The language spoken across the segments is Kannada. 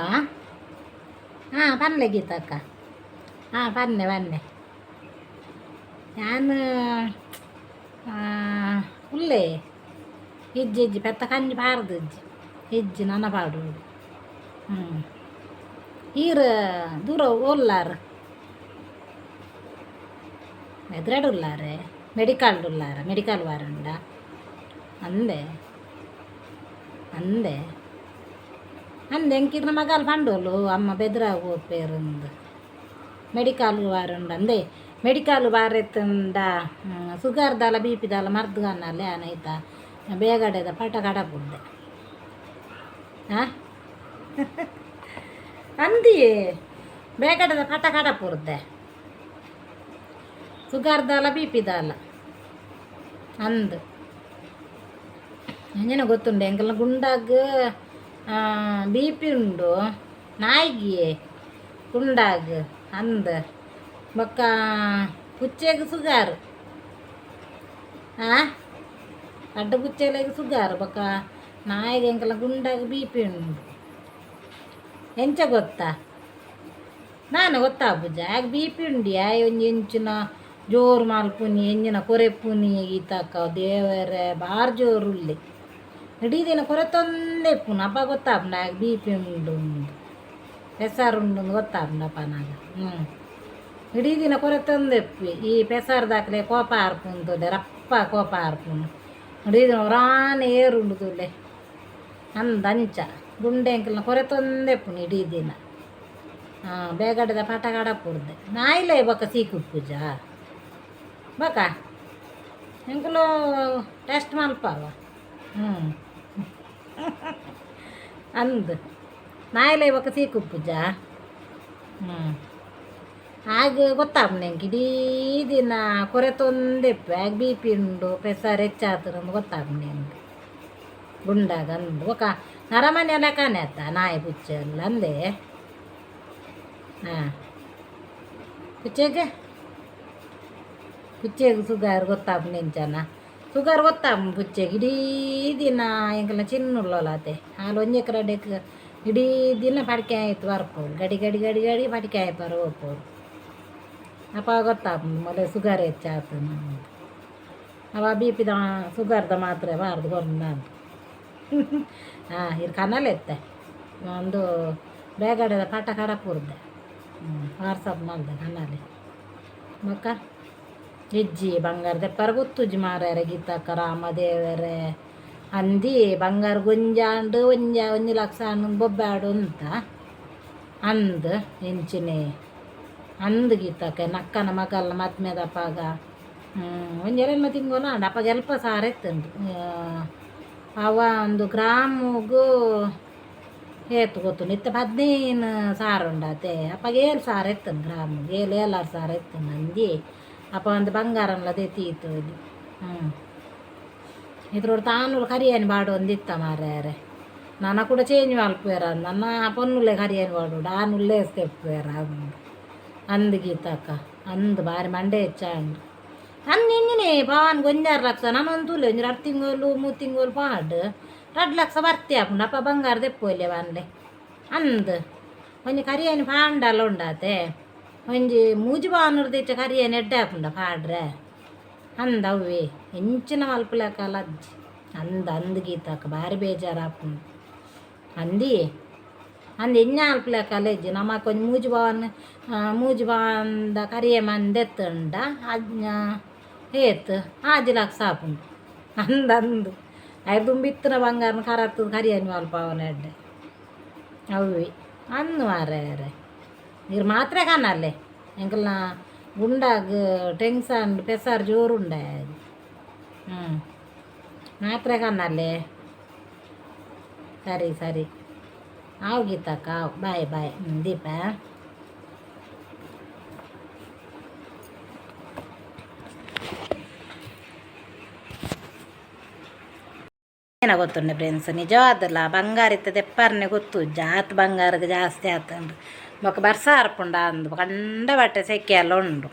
ಹಾಂ ಪನ್ಲೆ ಗೀತಕ್ಕ. ಹಾಂ ಬನ್ನೆ ನಾನು ಉಲ್ಲೆ ಇಜ್ಜಿ ಪೆತ್ತ ಕಂಜಿ ಪಾರ್ದು ಇಜ್ಜಿ ನನ್ನ ಪಾಡು. ಈರು ದೂರ ಓಲ್ಲಾರು ಎದುರಾಡು ಉಲ್ಲಾರೆ ಮೆಡಿಕಲ್ ವಾರಂಡ ಅಂದೆ ಎಂಕಿರ್ನ ಮಗಲ್ ಪಂಡೋಲು ಅಮ್ಮ ಬೆದ್ರಾಗ ಓದ್ಪೇರುಂದು ಮೆಡಿಕಲ್ ವಾರಂಡ ಅಂದೆ ಮೆಡಿಕಲ್ ಬಾರೆತ್ತಂಡ ಸುಗರ್ದಲ್ಲ ಬಿ ಪಿದಲ್ಲ ಮರ್ದ್ಗನ್ನಲ್ಲ ಆನೈತ ಬೇಗಡೆದ ಪಟ ಕಡಪುದ್ದೆ ಹಾಂ ಅಂದಿಯೇ ಬೇಗಡೆದ ಪಟ ಕಡಪುರ್ದೆ ಸುಗರ್ದಲ್ಲ ಬಿ ಪಿದಲ್ಲ ಅಂದು ಎಂಜನ ಗೊತ್ತುಂಡು ಎಂಕಲ್ನ ಗುಂಡಾಗ ಬಿ ಪಿ ಉಂಡು ನಾಯಿಗೆ ಗುಂಡಾಗ ಅಂದ ಬೊಕ್ಕ ಕುಚ್ಚೆಗೆ ಸುಗಾರು ಅಡ್ಡ ಕುಚ್ಚೆಲೆಗೆ ಸುಗಾರು ಬೊಕ್ಕ ನಾಯಿಗೆ ಎಂಕಲ್ನ ಗುಂಡಾಗ ಬಿ ಪಿ ಉಂಡು ಎಂಚ ಗೊತ್ತಾ ನಾನು ಗೊತ್ತಾ ಪೂಜ ಆಗ ಬಿ ಪಿ ಉಂಡಿಯಾ ಒಂಜಿ ಎಂಚಿನ ಜೋರು ಮಾಲ್ಪುನಿ ಎಂಜಿನ ಕೊರೆಪುನಿ ಈತಕ್ಕ ದೇವರೇ ಬಾರ್ ಜೋರು ಉಳ್ಳಿ ಇಡೀ ದಿನ ಕೊರೆತೊಂದೇ ಪುನ ಅಪ್ಪ ಗೊತ್ತಾಪುಂಡ ಆಗ ಬಿ ಪಿ ಉಂಡು ಪೆಸಾರುಂಡು ಗೊತ್ತಾಪುಂಡಪ್ಪ ನಾಗ ಇಡೀ ದಿನ ಕೊರೆತೊಂದೆಪ್ಪಿ ಈ ಪೆಸಾರ್ದಾಕ್ಲೆ ಕೋಪ ಆರ್ಪುಂತುಲೆ ರಪ್ಪ ಕೋಪ ಆರ್ಪುನು ಇಡೀ ದಿನ ಹೊರಾನೆ ಏರುಂಡು ತುಲೆ ಅಂಚ ಗುಂಡೆ ಎಂಕಲ್ನ ಕೊರೆತೊಂದೆಪ್ಪುನು ಇಡೀ ದಿನ ಬೇಗಡದ ಪಟ ಕಡಪುಡ್ದೆ ನಾಯಿಲೆ ಬೊಕ್ಕ ಸೀಕು ಪೂಜ ಬಕ ಎಂಕಲು ಟೆಸ್ಟ್ ಮಲ್ಪವ ಅಂದು ನಾಯಿಲೆ ಬೊಕ್ಕ ಸೀಕು ಪೂಜ ಆಗ ಗೊತ್ತಾಪುಂಡು ಎಂಕ್ ಇಡೀ ದಿನ ಕೊರೆತೊಂದೆಪ್ಪು ಆಗ ಬಿ ಪಿ ಉಂಡು ಪೆಸರ್ ಹೆಚ್ಚಾತರಂದು ಗೊತ್ತಾಪುಂಡು ಎಂಕ್ ಗುಂಡಾಗ ಅಂದು ಬೊಕ ನರಮನೆ ಲೆಕ್ಕನೆ ಅತ್ತ ನಾಯಿ ಪುಚ್ಚ ಎಲ್ಲ ಅಂದೆ ಪುಚ್ಚೆಗೆ ಸುಗಾರು ಗೊತ್ತಾಪುಂಡು ಎಂಚನ ಸುಗಾರು ಗೊತ್ತಾಪುಂಡು ಪುಚ್ಚೆಗೆ ಇಡೀ ದಿನ ಎಂಕಲ್ನ ಚಿನ್ನುಳ್ಳೋಲತೆ ಹಾಲು ಒಂಜೆಕರಡೆಕ್ ಇಡೀ ದಿನ ಪಡಿಕೆ ಆಯ್ತು ಬರ್ಪೋರು ಗಡಿ ಪಡಿಕೆ ಆಯ್ಪಾರು ಹೋಗ್ಪೋರು ಅಪ್ಪ ಗೊತ್ತಾಪುಂಡು ಮೊದಲೇ ಸುಗಾರ್ ಹೆಚ್ಚಾತು ಅವ ಬಿ ಪಿದ ಸುಗಾರ್ದ ಮಾತ್ರೆ ಬಾರ್ದು ಗೊಂಡ ಇದು ಕನಲೆತ್ತೆ ಒಂದು ಬೇಗಡೆದ ಪಟ ಕಡಪುರ್ದೆ ವಾಟ್ಸಪ್ ಮಾಡ್ದೆ ಕಣ್ಣಲ್ಲಿ ಮಕ್ಕ ಹೆಜ್ಜಿ ಬಂಗಾರ ತೆಪ್ಪರ ಗೊತ್ತುಜ್ಜಿ ಮಾರ್ಯಾರ ಗೀತಕ್ಕ ರಾಮದೇವರೇ ಅಂದಿ ಬಂಗಾರ ಗುಂಜಾಂಡು ಒಂಜಿ ಲಕ್ಷ ಬೊಬ್ಬಾಡು ಅಂತ ಅಂದು ಎಂಚಿನೆ ಅಂದು ಗೀತಕ್ಕೆ ನಕ್ಕನ ಮಗಲ್ನ ಮದ್ಮೆದಪ್ಪಾಗ ಒಂಜೆರೆಲ್ಲ ತಿಂಗೋಲ ಅಂಡ ಅಪ್ಪ ಎಲ್ಪ ಸಾರ ಎತ್ತುಂಡು ಅವ ಒಂದು ಗ್ರಾಮಿಗೂ ಏತು ಗೊತ್ತುಂಡು ಇತ್ತ 15 ಸಾರ ಉಂಡತೆ ಅಪ್ಪಗೆ 7 ಸಾರ ಎತ್ತುಂಡು ಗ್ರಾಮಿಗೆ 7 ಸಾರ ಎತ್ತುಂಡು ಅಂದಿ ಅಪ್ಪ ಒಂದು ಬಂಗಾರನ್ಲ ತೆತ್ತೀತು ಇಲ್ಲಿ ಇದ್ರೊಡು ತಾನೂರು ಕರಿಯಾನಿ ಬಾಡು ಒಂದಿತ್ತ ಮಾರ್ಯಾರೆ ನನ್ನ ಕೂಡ ಚೇಂಜ್ ಮಲ್ಪುವೇರ ನನ್ನ ಪೊನ್ನುಲೆ ಕರಿಯಾನಿ ಬಾಡು ಆನುಲ್ಲೇ ತೆಪ್ಪುವೇರ ಅಂದು ಗೀತಕ್ಕ ಅಂದು ಬಾರಿ ಮಂಡೆ ಹೆಚ್ಚಾಂಡು ಅಂದು ಇಂಜಿನೇ ಪವನ್ 5-6 ಲಕ್ಷ ನಾನೊಂದು ತುಲೆ ಒಂಜಿ 2 ತಿಂಗಳು 3 ತಿಂಗಳು ಪಾಡು 2 ಲಕ್ಷ ಬರ್ತಿ ಆಪುಂಡು ಅಪ್ಪ ಬಂಗಾರ ತೆಪ್ಪೋಲೆ ಬಾನ್ಲೆ ಅಂದು ಒಂಜಿ ಕರಿಯಾನಿ ಪಾಂಡಲ್ಲ ಉಂಡಾತೆ ಒಂಜಿ ಮೂಜಿ ಬಾನೂರು ತೆಚ್ಚ ಕರಿಯಾನಿ ಎಡ್ಡೆ ಆಪುಂಡ ಪಾಡ್ರೆ ಅಂದ ಅವ್ವೆ ಎಂಚಿನ ಮಲ್ಪಲೆಕ್ಕಲ್ಲ ಅಜ್ಜಿ ಅಂದು ಗೀತಕ್ಕ ಬಾರಿ ಬೇಜಾರು ಆಪುಂಡು ಅಂದಿ ಅಂದು ಎಣ್ಣೆ ಅಲ್ಪಲೆಕ್ಕಲ್ಲ ಅಜ್ಜಿ ನಮಕ್ ಒಂಜಿ ಮೂಜಿ ಬಾಂದ ಕರಿಯ ಮಂದಿ ಎತ್ತುಂಡ ಏತ್ 5 ಲಕ್ಷ ಆಪುಂಡು ಅಂದು ಆಯ್ತು ತುಂಬಿತ್ತಿನ ಬಂಗಾರನ ಕರತ್ತು ಕರಿಯಾನಿ ಮಲ್ಪವನ ಎಡ್ಡೆ ಅವ್ವಿ ಅಂದು ಮಾರ್ಯಾರೆ ನೀರು ಮಾತ್ರೆ ಕಾಣಲ್ಲೇ ಎಂಕಲ್ನ ಗುಂಡಾಗ ಟೆನ್ಷನ್ ಪೆಸರ್ ಜೋರುಂಡೆ ಮಾತ್ರೆ ಕಾಣಲ್ಲೇ ಸರಿ ಆವು ಗೀತಕ್ಕ ಬಾಯ್ ದೀಪ ಏನ ಗೊತ್ತುಂಡೆ ಫ್ರೆಂಡ್ಸ್ ನಿಜವಾದಲ್ಲ ಬಂಗಾರ ಇತ್ತ ತೆಪ್ಪರ್ನೆ ಗೊತ್ತು ಜಾತ್ ಬಂಗಾರಕ್ಕೆ ಜಾಸ್ತಿ ಆತಂಡು ಬೊಕ್ಕ ಬರ್ಸ ಹರ್ಪುಂಡ ಅಂದು ಕಂಡ ಬಟ್ಟೆ ಸೆಕೆ ಎಲ್ಲ ಉಂಡು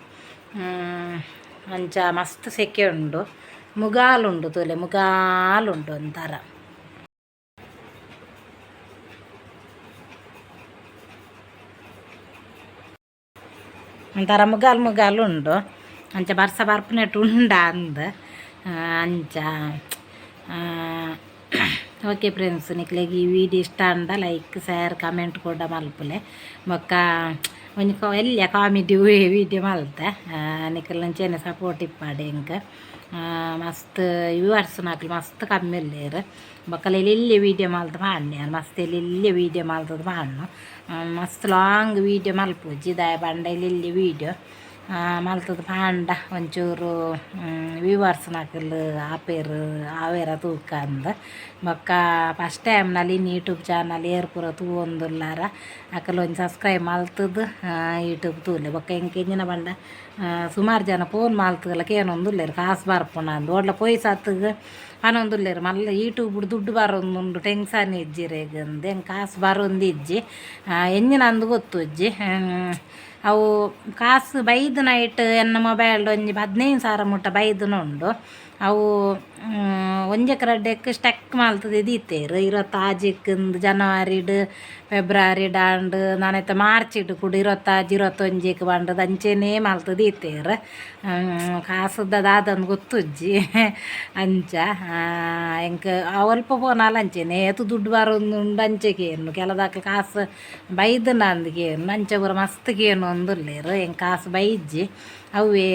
ಅಂಚ ಮಸ್ತ್ ಸೆಕೆ ಉಂಡು ಮುಗಾಲುಂಡು ತುಲೆ ಮುಗಾಲುಂಡು ಒಂಥರ ಒಂಥರ ಮುಗಾಲು ಉಂಡು ಅಂಚ ಬರ್ಸ ಬರ್ಪನೆಟ್ಟು ಉಂಡ ಅಂದ ಅಂಚ ಓಕೆ ಫ್ರೆಂಡ್ಸ್ ನಿಕ್ಲೆಗೆ ಈ ವಿಡಿಯೋ ಇಷ್ಟ ಅಂದ ಲೈಕ್ ಶೇರ್ ಕಮೆಂಟ್ ಕೂಡ ಮಲ್ಪುಲೆ ಬೊಕ್ಕ ಒಂಜಿ ಎಲ್ಲಿಯ ಕಾಮಿಡಿ ವಿಡಿಯೋ ಮಲ್ತೆ ನಿಕ್ಲಂಚೇನೆ ಸಪೋರ್ಟ್ ಇಪ್ಪಾಡೆ ಇಂಕ ಮಸ್ತ್ ವ್ಯೂವರ್ಸ್ ನಾಕ್ಲು ಮಸ್ತ್ ಕಮ್ಮಿ ಇಲ್ಲೇರು ಬೊಕ್ಕಲ ಇಲ್ಲಿ ವೀಡಿಯೋ ಮಲ್ತು ಮಾಡಿ ಮಸ್ತ್ ಇಲ್ಲಿ ವೀಡಿಯೋ ಮಲ್ತದ್ದು ಮಾಡ್ನು ಮಸ್ತ್ ಲಾಂಗ್ ವೀಡಿಯೋ ಮಲ್ಪುಜಿ ದಾಯ ಬಂಡ ಇಲ್ಲಿ ವೀಡಿಯೋ ಮಲ್ತದ್ದು ಪಾಂಡ ಒಂಚೂರು ವ್ಯೂವರ್ಸ್ ನಾಕಲ್ ಆಪೇರು ಆವೇರ ತೂಕ ಅಂದ ಬೊಕ್ಕ ಫಸ್ಟ್ ಟೈಮ್ನಲ್ಲಿ ಯೂಟ್ಯೂಬ್ ಚಾನಲ್ ಏರ್ಪುರ ತೂವೊಂದುಲ್ಲಾರ ಅಕಲ್ ಒಂದು ಸಬ್ಸ್ಕ್ರೈಬ್ ಮಲ್ತದ್ದು ಯೂಟ್ಯೂಬ್ ತೂಲೆ ಬೊಕ್ಕ ಎಂಜಿನ ಬಂಡ ಸುಮಾರು ಜನ ಫೋನ್ ಮಲ್ತದಲ್ಲ ಕೇನೊಂದುಲ್ಲೇರು ಕಾಸು ಬರ್ಪುಣ ಅಂದು ಒಡ್ಲ ಪೊಯ್ ಸತ್ತಿಗೆ ಪನೊಂದುಲ್ಲೇರು ಮಲ್ಲ ಯೂಟ್ಯೂಬ್ ದುಡ್ಡು ಬರೋಂದುಂಡು ಟೆನ್ಷನ್ ಇಜ್ಜಿರೇಗಂದು ಹೆಂಗೆ ಕಾಸು ಬರೋಂದು ಇಜ್ಜಿ ಎಂಜಿನ ಅಂದು ಗೊತ್ತು ಇಜ್ಜಿ ಅವು ಕಾಸು ಬೈದು ನೈಟ್ ಎನ್ನ ಮೊಬೈಲ್ ಒಂಜಿ 15,000 ಮುಟ್ಟ ಬೈದನುಂಡು ಅವು ಒಂಜೆಕ್ ಸ್ಟಕ್ ಮಲ್ತದೆ ದೀತೇರು 26 ಜನವರಿಡ್ ಫೆಬ್ರವರಿಡ್ ಆಂಡ್ ನಾನೈತ ಮಾರ್ಚಿಡ್ ಕೂಡ 26 ಬಂಡದ ಅಂಚೆನೇ ಮಲ್ತದೆ ದೀತೇರು ಕಾಸುದಾದಂದು ಗೊತ್ತುಜ್ಜಿ ಅಂಚ ಎಂಕ ಅಲ್ಪ ಪೋನಾಲ ಅಂಚೆನೆ ಏತು ದುಡ್ಡು ಬರೋದು ಅಂಚೆಗೇನು ಕೆಲದಾಕ ಕಾಸು ಬೈದನ ಅಂದ್ಗೇನು ಅಂಚೆ ಬರ ಮಸ್ತ್ಗೇನು ಒಂದುಲ್ಲೇರು ಹೆಂಗೆ ಕಾಸು ಬೈಜ್ಜಿ ಅವೇ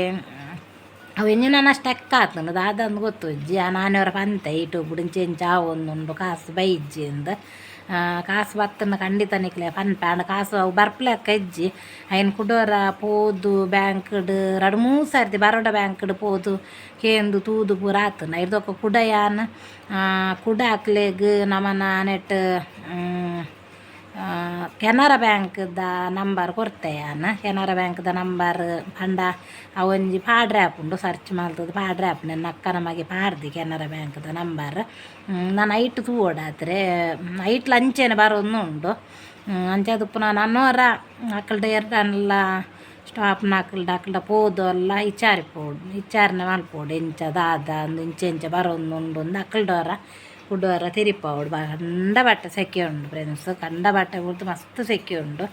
ಅವು ಎಂಜಿನ ಸ್ಟೆಕ್ ಆತನು ದಾದಂದು ಗೊತ್ತುಜ್ಜಿ ನಾನವರ ಪಂತ ಯೂಟ್ಯೂಬ್ ಚೇಂಜ್ ಆವೊಂದುಂಡು ಕಾಸು ಬೈಜ್ಜಿ ಅಂದ ಕಾಸು ಬತ್ತನ ಖಂಡಿತ ನಿಕ್ಲೆ ಪನ್ಪಾಂಡ ಕಾಸು ಅವು ಬರ್ಪ್ಲೆಕ್ಕ ಇಜ್ಜಿ ಅಯ್ಯನ ಕುಡೋರ ಪೋದು ಬ್ಯಾಂಕ್ಡ್ 2-3 ಸರ್ತಿ ಬರೋಡ ಬ್ಯಾಂಕ್ಡ್ ಪೋದು ಕೇಂದು ತೂದು ಪೂರ ಆತನ ಇರ್ದೊಕ್ಕ ಕುಡಯಾನ ಕುಡ ಹಾಕ್ಲೆಗ್ ನಮನ ನೆಟ್ ಕೆನರಾ ಬ್ಯಾಂಕ್ದ ನಂಬರ್ ಕೊಡ್ತೆಯಾನ ಕೆನರಾ ಬ್ಯಾಂಕ್ದ ನಂಬರ್ ಪಂಡ ಅವೊಂಜಿ ಪಾಡ್ರೆ ಆ್ಯಪ್ ಉಂಡು ಸರ್ಚ್ ಮಾಡ್ತದೆ ಪಾಡ್ರೆ ಆ್ಯಪ್ ನನ್ನ ಅಕ್ಕ ನಮಗೆ ಪಾಡ್ದು ಕೆನರಾ ಬ್ಯಾಂಕ್ದ ನಂಬರ್ ನಾನು ಐಟ್ ತೂಡಾದ್ರೆ ಐಟ್ಲ ಅಂಚೆನೆ ಬರೋದು ಉಂಡು ಅಂಚೆ ಅದಪ್ಪು ನಾನು ಅನ್ನೋರ ಅಕ್ಕಲ್ಡ ಎರಡನ್ನೆಲ್ಲ ಸ್ಟಾಪ್ನ ಅಕ್ಕಲ್ಡ ಪೋದು ಎಲ್ಲ ಇಚ್ಚಾರನೆ ಮಲ್ಪೋಡು ಎಂಚ ದಾದ ಅಂದು ಇಂಚೆ ಬರೋದು ಉಂಡು ಒಂದು ಅಕ್ಕಲ್ಡವರ ಕುಡ್ಡೋರ ತಿರಿಪವಡು ಕಂಡ ಬಟ್ಟೆ ಸೆಕೆ ಉಂಡು ಫ್ರೆಂಡ್ಸ್ ಕಂಡ ಬಟ್ಟೆ ಕುಡ್ದು ಮಸ್ತ್ ಸೆಕೆ ಉಂಡು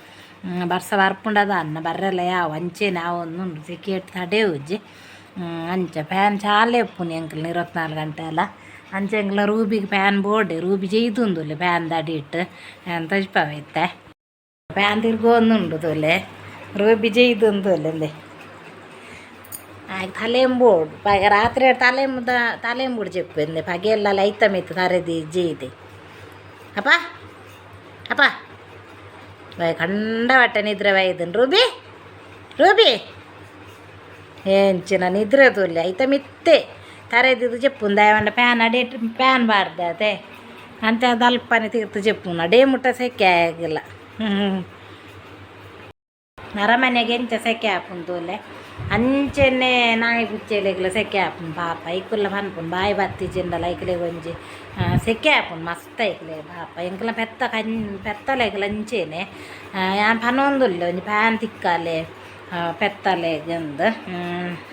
ಬರ್ಸ ಬರ್ಪುಂಡದ ಅನ್ನ ಬರ್ರೆಲ್ಲ ಯಾವ ಅಂಚೆನೆ ಯಾವೊಂದುಂಡು ಸೆಕೆ ಇಟ್ಟು ತಡೆ ಉಜ್ಜಿ ಅಂಚೆ ಫ್ಯಾನ್ ಚಾಲೆ ಉಪ್ಪುನಿ ಅಂಕಲ್ 24 ಗಂಟೆ ಅಲ್ಲ ಅಂಚೆ ಅಂಕಲ ರೂಬಿಗೆ ಫ್ಯಾನ್ ಬೋರ್ಡೆ ರೂಬಿ ಜೈದುಂದುಲ್ಲೆ ಫ್ಯಾನ್ ದಡಿ ಇಟ್ಟು ಫ್ಯಾನ್ ತಜ್ಪವೈತೆ ಫ್ಯಾನ್ ತಿರ್ಗೋಂದುಂಡು ತೋಲೆ ರೂಬಿ ಜೈದುಂದುಲ್ಲೆ ತಲೆಂಬೋಡು ರಾತ್ರಿ ತಲೆಂಬುಡು ಚೆಪ್ಪಂದೆ ಪಗೆಲ್ಲ ಲೈತ ಮೆತ್ತು ತರೆದಿ ಜೈದೆ ಅಪ್ಪ ಕಂಡ ಬಟ್ಟೆ ನಿದ್ರೆ ಬೈದನ್ ರೂಬಿ ಎಂಚಿನ ನಿದ್ರೆ ತೋಲಿ ಐತ ಮಿತ್ತೆ ತರೆದಿದ್ದು ಚೆಪ್ಪುಂದ ಯಾವಂಡ ಪ್ಯಾನ್ ಅಡೇ ಪ್ಯಾನ್ ಬಾರ್ದೆ ಅದೇ ಅಂತ ಅದು ಅಲ್ಪನೆ ತೀರ್ತು ಚೆಪ್ಪುನ ಅಡೇ ಮುಟ್ಟ ಸೆಕೆ ಆಗಿಲ್ಲ ಅರಮನೆಗೆ ಎಂಚ ಸೆಕೆ ಹಾಪುಂತೋಲೆ ಅಂಚೆನೆ ನಾಯಿ ಬುಚ್ಚೆಲೆಗ್ಲ ಸೆಕೆ ಹಾಪುನ್ ಪಾಪ ಐಕುಲ್ಲ ಪನ್ಪುನ್ ಬಾಯಿ ಬತ್ತಿ ಚೆಂಡಲ ಐಕ್ಲೆ ಒಂಜಿ ಸೆಕೆ ಹಾಪುನ್ ಮಸ್ತ್ ಐಕ್ಲೆ ಪಾಪ ಎಂಕಲ ಪೆತ್ತಲೆಗ್ಲ ಅಂಚೆನೆ ಯಾನ್ ಪನೊಂದುಲ್ಲೆ ಒಂಜಿ ಪ್ಯಾನ್ ತಿಕ್ಕಾಲೆ ಪೆತ್ತಲೆಗಂದು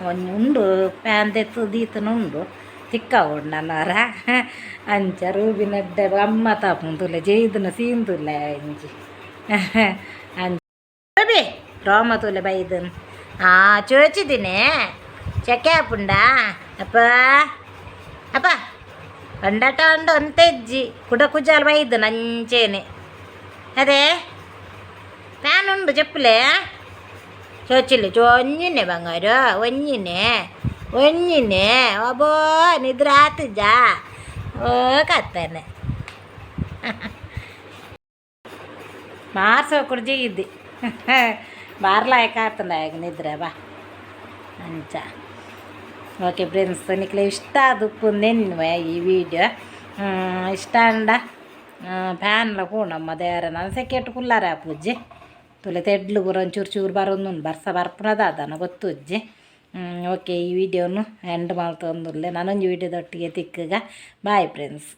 ಒಂಜಿ ಉಂಡು ಪ್ಯಾನ್ ತೆತ್ತು ದೀತನುಂಡು ತಿಕ್ಕ ಉಂಡು ನನ್ನವರ ಅಂಚ ರೂಬಿನಡ್ಡೆ ಗಮ್ಮತ್ ಆಪುಂತುಲೆ ಜೈದನ ಸೀಂದುಲ್ಲೆ ಅಂಜಿ ಅಂಚ ರೂಬಿ ರೋಮ ತುಲೆ ಬೈದನ್ ಚೋಚಿದ್ದೀನಿ ಚಕ್ಕೆ ಹಾಪುಂಡ ಅಪ್ಪ ಕಂಡಟ ಉಂಡು ಅಂತೆಜ್ಜಿ ಕುಡ ಕುಜಾಲ್ ಬೈದು ನಂಚೇನೆ ಅದೇ ಫ್ಯಾನ್ ಉಂಡು ಚೆಪ್ಪಲೆ ಚೋಚಿಲ್ಲ ಒಂಜಿನೆ ಬಂಗಾರ ಒಂಜಿನೆ ಒಬ್ಬೋ ನಿದ್ರೆ ಆತಜ್ಜ ಓ ಕತ್ತನೆ ಮಾರ್ಸೋ ಕುಡ್ಜಿಗಿದ್ದಿ ಬಾರ್ಲಾಯಕ ಆತಂಡ ಈಗ ನಿದ್ರೆ ಬಾ ಅಂಚ ಓಕೆ ಫ್ರೆಂಡ್ಸ್ ನಿಕ್ಲೆ ಇಷ್ಟ ಆದುಪ್ಪುಂದೆನ್ನುವ ಈ ವಿಡಿಯೋ ಇಷ್ಟ ಅಂಡ ಫ್ಯಾನ್ಲ ಕೂಣಮ್ಮ ದೇವರ ನಾನು ಸೆಕೆಟ್ ಕುಲ್ಲಾರ ಪೂಜ್ಜಿ ತುಲೆ ತೆಡ್ಲು ಗುರ ಒಂಚೂರು ಬರೋದು ಬರ್ಸ ಬರ್ಪುನದಾದನ ಗೊತ್ತುಜ್ಜಿ ಓಕೆ ಈ ವಿಡಿಯೋನು ಎಂಡ್ ಮಾಡ್ತೊಂದುಲ್ಲೆ ನಾನೊಂದು ವಿಡಿಯೋದೊಟ್ಟಿಗೆ ತಿಕ್ಕಗ ಬಾಯ್ ಫ್ರೆಂಡ್ಸ್.